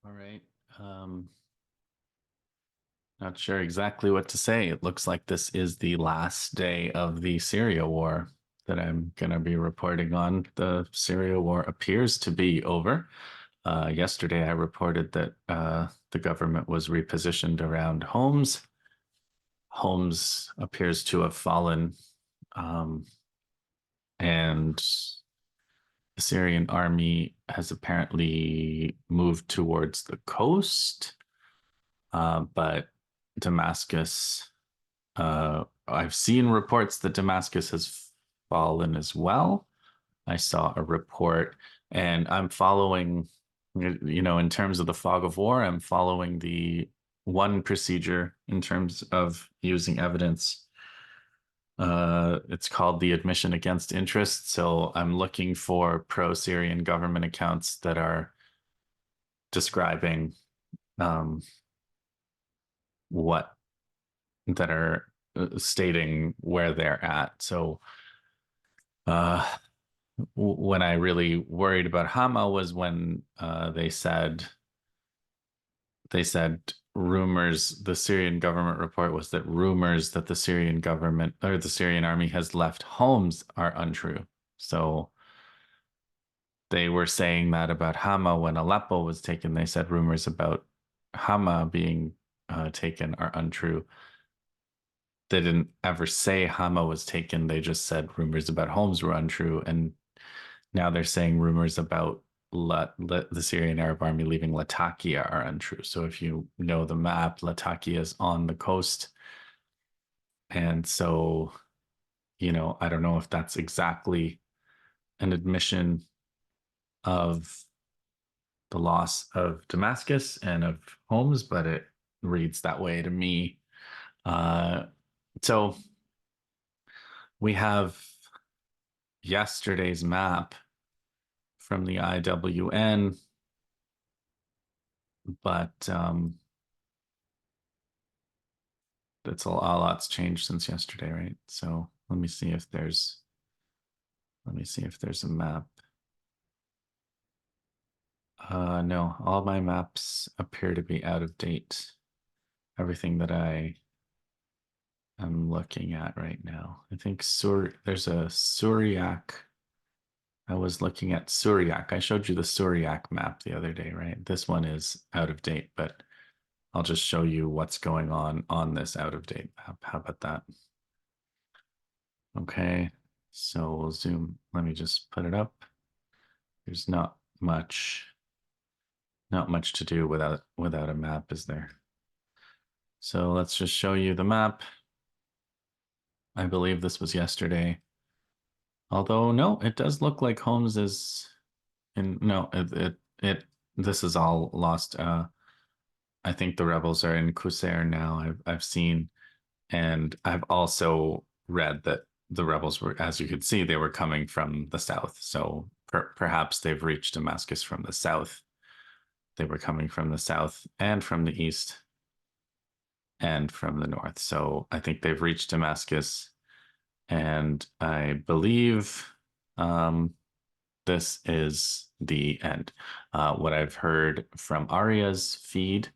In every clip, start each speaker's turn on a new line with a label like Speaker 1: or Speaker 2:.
Speaker 1: All right. Not sure exactly what to say. It looks like this is the last day of the Syria war that I'm going to be reporting on. The Syria war appears to be over. Yesterday, I reported that the government was repositioned around Homs. Homs appears to have fallen, um, and the Syrian army has apparently moved towards the coast. But Damascus, I've seen reports that Damascus has fallen as well. I saw a report, and I'm following, in terms of the fog of war, I'm following the one procedure in terms of using evidence. It's called the admission against interest. So I'm looking for pro-Syrian government accounts that are describing um, what that are stating where they're at. So uh, when I really worried about Hama was when they said rumors. The Syrian government report was that rumors that the Syrian government or the Syrian army has left Homs are untrue. So they were saying that about Hama when Aleppo was taken. They said rumors about Hama being taken are untrue. They didn't ever say Hama was taken. They just said rumors about Homs were untrue. And now they're saying rumors about the Syrian Arab army leaving Latakia are untrue. So if you know the map, Latakia is on the coast. And so, I don't know if that's exactly an admission of the loss of Damascus and of Homs, but it reads that way to me. So we have yesterday's map from the IWN, but that's a lot's changed since yesterday, right? So let me see if there's a map. No, all my maps appear to be out of date. Everything that I am looking at right now. I think there's a Syriac. I was looking at Syriac. I showed you the Syriac map the other day, right? This one is out of date, but I'll just show you what's going on this out of date map. How about that? Okay, so we'll zoom. Let me just put it up. There's not much to do without a map, is there? So let's just show you the map. I believe this was yesterday. Although no, it does look like Homs is in no, this is all lost. I think the rebels are in Qusair now. I've seen, and I've also read that the rebels were, as you could see, they were coming from the south. So perhaps they've reached Damascus from the south. They were coming from the south and from the east and from the north. So I think they've reached Damascus, and I believe this is the end. What I've heard from Arya's feed,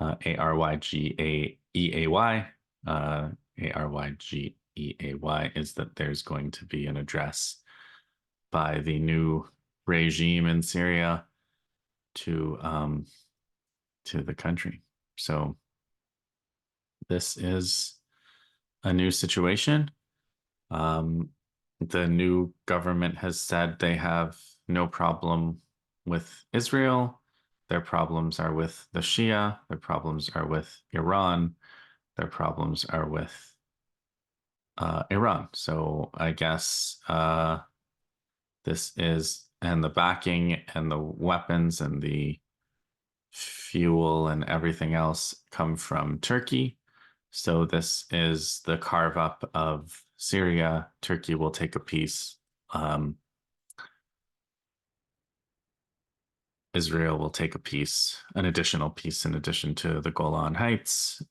Speaker 1: Aryggeay, Aryggeay, is that there's going to be an address by the new regime in Syria to the country. So this is a new situation. The new government has said they have no problem with Israel. Their problems are with the Shia. Their problems are with Iran. Their problems are with Iran. So I guess this is, and the backing and the weapons and the fuel and everything else come from Turkey. So this is the carve up of Syria. Turkey will take a piece. Israel will take a piece, an additional piece in addition to the Golan Heights.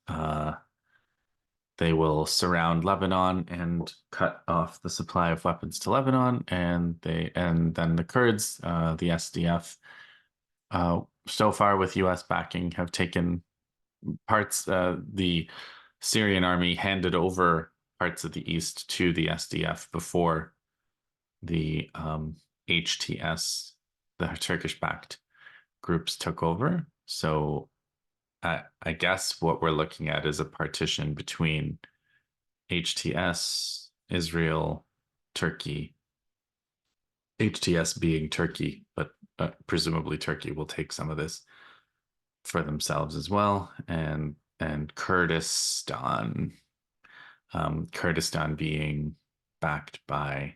Speaker 1: They will surround Lebanon and cut off the supply of weapons to Lebanon, and then the Kurds, the SDF, so far with U.S. backing, have taken parts. The Syrian army handed over parts of the east to the SDF before the HTS, the Turkish-backed groups, took over. So I guess what we're looking at is a partition between HTS, Israel, Turkey, HTS being Turkey, but presumably Turkey will take some of this for themselves as well, and Kurdistan, Kurdistan being backed by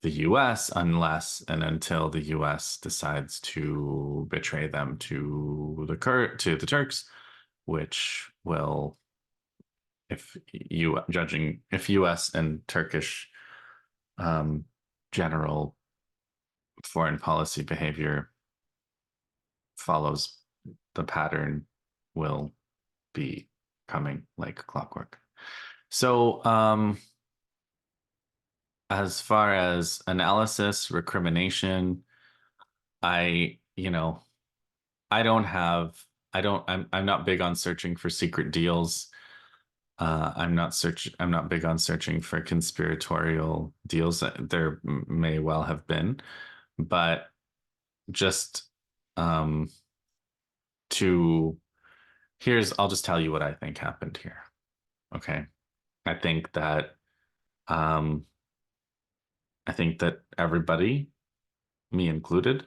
Speaker 1: the U.S. unless and until the U.S. decides to betray them to the Turks, which will, if U.S. and Turkish general foreign policy behavior follows the pattern, will be coming like clockwork. So, as far as analysis, recrimination, I, you know, I don't have, I don't, I'm not big on searching for secret deals. I'm not big on searching for conspiratorial deals. There may well have been, but just um, to I'll just tell you what I think happened here. Okay. I think that um, I think that everybody, me included,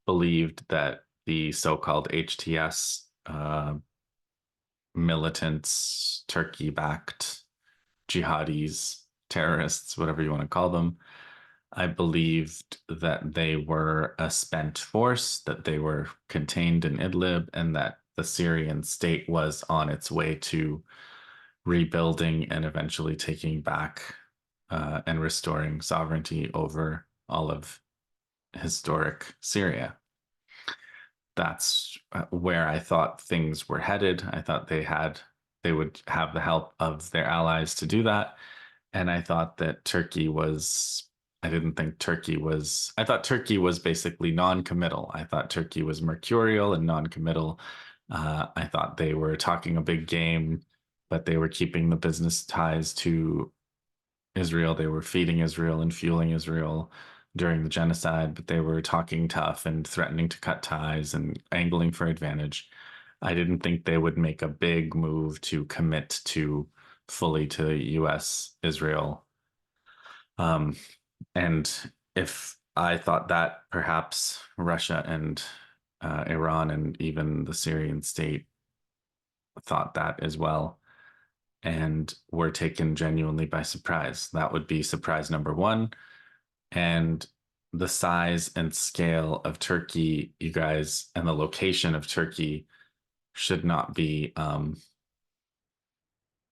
Speaker 1: believed that the so-called HTS militants, Turkey-backed jihadis, terrorists, whatever you want to call them, I believed that they were a spent force, that they were contained in Idlib, and that the Syrian state was on its way to rebuilding and eventually taking back and restoring sovereignty over all of historic Syria. That's where I thought things were headed. I thought they would have the help of their allies to do that. And I thought that I thought Turkey was basically non-committal. I thought Turkey was mercurial and non-committal. I thought they were talking a big game, but they were keeping the business ties to Israel. They were feeding Israel and fueling Israel during the genocide, but they were talking tough and threatening to cut ties and angling for advantage. I didn't think they would make a big move to commit to fully to US Israel. And if I thought that, perhaps Russia and Iran and even the Syrian state thought that as well, and were taken genuinely by surprise. That would be surprise number one. And the size and scale of Turkey, you guys, and the location of Turkey should not be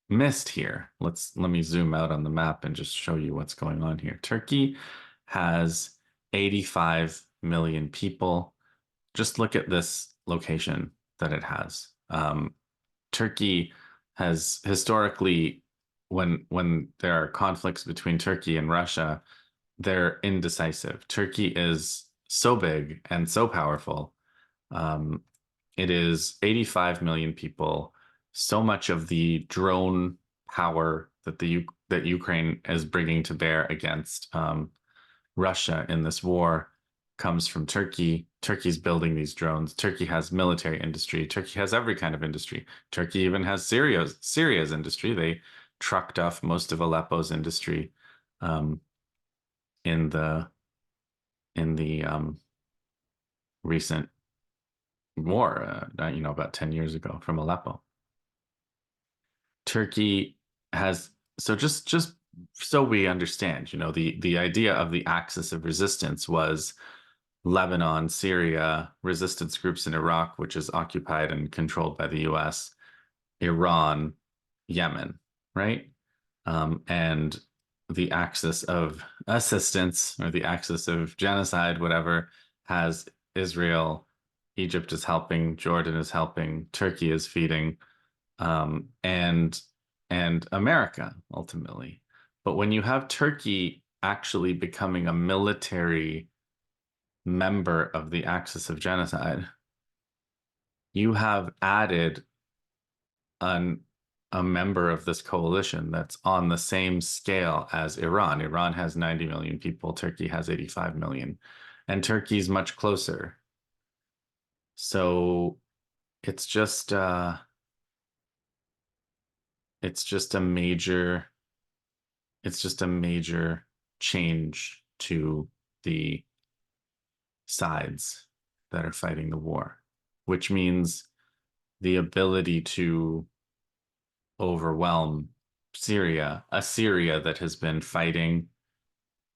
Speaker 1: missed here. Let me zoom out on the map and just show you what's going on here. Turkey has 85 million people. Just look at this location that it has. Turkey has historically, when there are conflicts between Turkey and Russia, they're indecisive. Turkey is so big and so powerful. Um, it is 85 million people. So much of the drone power that Ukraine is bringing to bear against Russia in this war comes from Turkey. Turkey's building these drones. Turkey has military industry. Turkey has every kind of industry. Turkey even has Syria's industry. They trucked off most of Aleppo's industry um, in the recent war, about 10 years ago from Aleppo. Turkey has, so just so we understand, the idea of the axis of resistance was Lebanon, Syria, resistance groups in Iraq, which is occupied and controlled by the US, Iran, Yemen, right? And the axis of assistance or the axis of genocide, whatever, has Israel, Egypt is helping, Jordan is helping, Turkey is feeding, and America ultimately. But when you have Turkey actually becoming a military member of the axis of genocide, you have added an a member of this coalition that's on the same scale as Iran. Iran has 90 million people, Turkey has 85 million, and Turkey's much closer. So it's just it's just a major it's just a major change to the sides that are fighting the war, which means the ability to overwhelm Syria, a Syria that has been fighting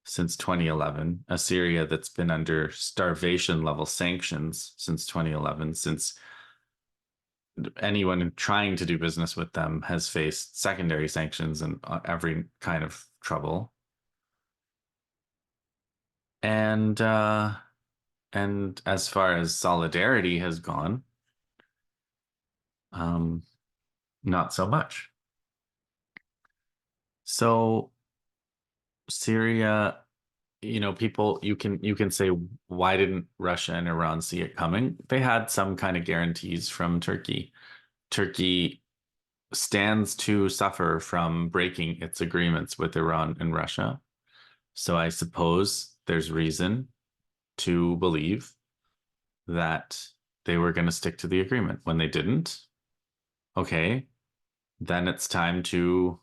Speaker 1: since 2011, a Syria that's been under starvation level sanctions since 2011, since anyone trying to do business with them has faced secondary sanctions and every kind of trouble. And as far as solidarity has gone, um, not so much. So Syria, people, you can say, why didn't Russia and Iran see it coming? They had some kind of guarantees from Turkey. Turkey stands to suffer from breaking its agreements with Iran and Russia. So I suppose there's reason to believe that they were going to stick to the agreement. When they didn't, okay, then it's time to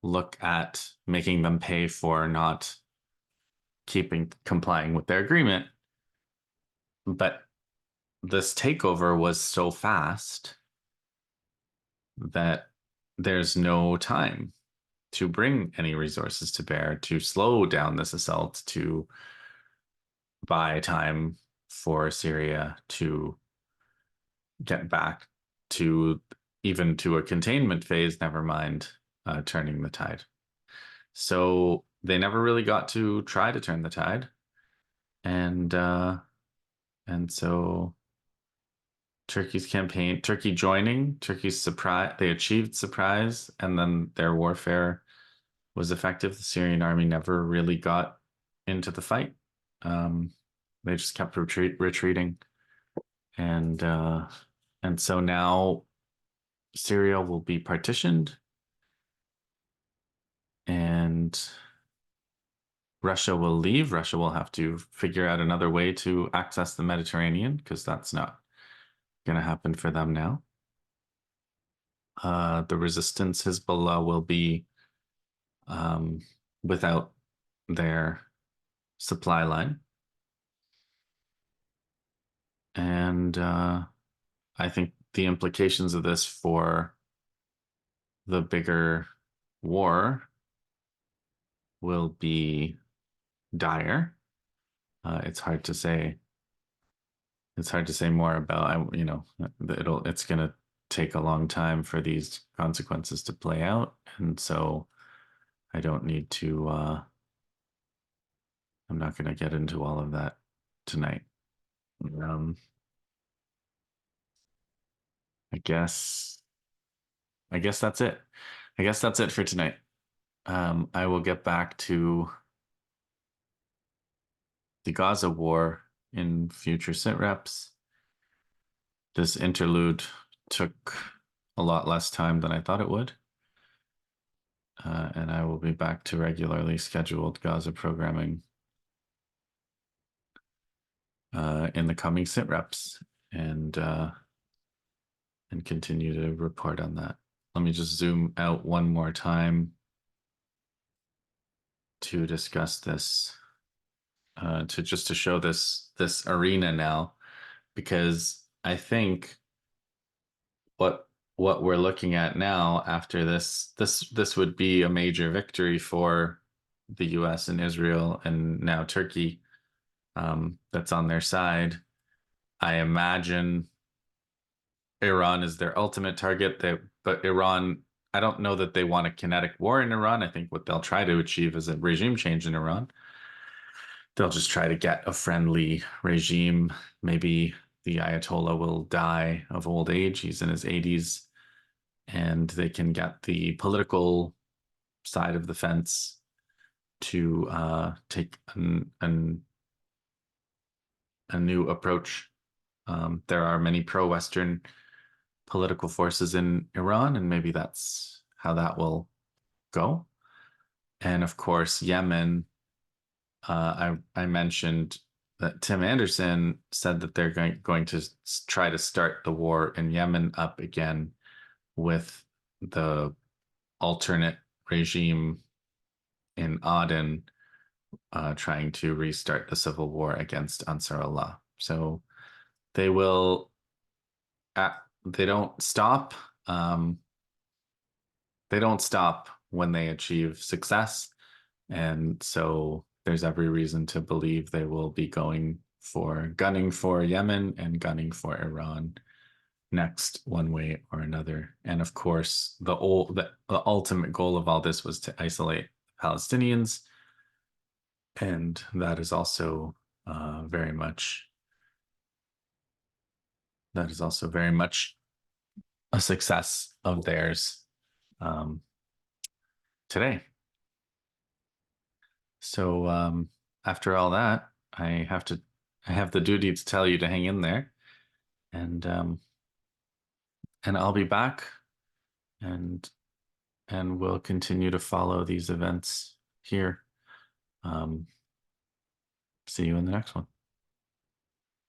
Speaker 1: look at making them pay for not complying with their agreement. But this takeover was so fast that there's no time to bring any resources to bear to slow down this assault, to buy time for Syria to get back to even to a containment phase, never mind turning the tide. So they never really got to try to turn the tide. And so Turkey joining, Turkey's surprise, they achieved surprise, and then their warfare was effective. The Syrian army never really got into the fight. They just kept retreating, and so now Syria will be partitioned, and Russia will leave. Russia will have to figure out another way to access the Mediterranean because that's not going to happen for them now. The resistance Hezbollah will be without their supply line. And I think the implications of this for the bigger war will be dire. It's hard to say. It's hard to say more about. It's going to take a long time for these consequences to play out, and so I don't need to. I'm not going to get into all of that tonight. I guess. I guess that's it. I guess that's it for tonight. I will get back to the Gaza war in future sit reps. This interlude took a lot less time than I thought it would. And I will be back to regularly scheduled Gaza programming in the coming sit reps and continue to report on that. Let me just zoom out one more time to discuss this, to show this arena now, because I think what we're looking at now after this would be a major victory for the US and Israel and now Turkey, that's on their side. I imagine Iran is their ultimate target. But Iran, I don't know that they want a kinetic war in Iran. I think what they'll try to achieve is a regime change in Iran. They'll just try to get a friendly regime. Maybe the Ayatollah will die of old age. He's in his 80s, and they can get the political side of the fence to take an a new approach. There are many pro-Western political forces in Iran, and maybe that's how that will go. And of course, Yemen. I mentioned that Tim Anderson said that they're going to try to start the war in Yemen up again with the alternate regime in Aden trying to restart the civil war against Ansar Allah. So they will, they don't stop. They don't stop when they achieve success. And so there's every reason to believe they will be gunning for Yemen and gunning for Iran next, one way or another. And of course, the ultimate goal of all this was to isolate Palestinians, and that is also very much a success of theirs today. So after all that, I have the duty to tell you to hang in there, and I'll be back, and we'll continue to follow these events here. See you in the next one.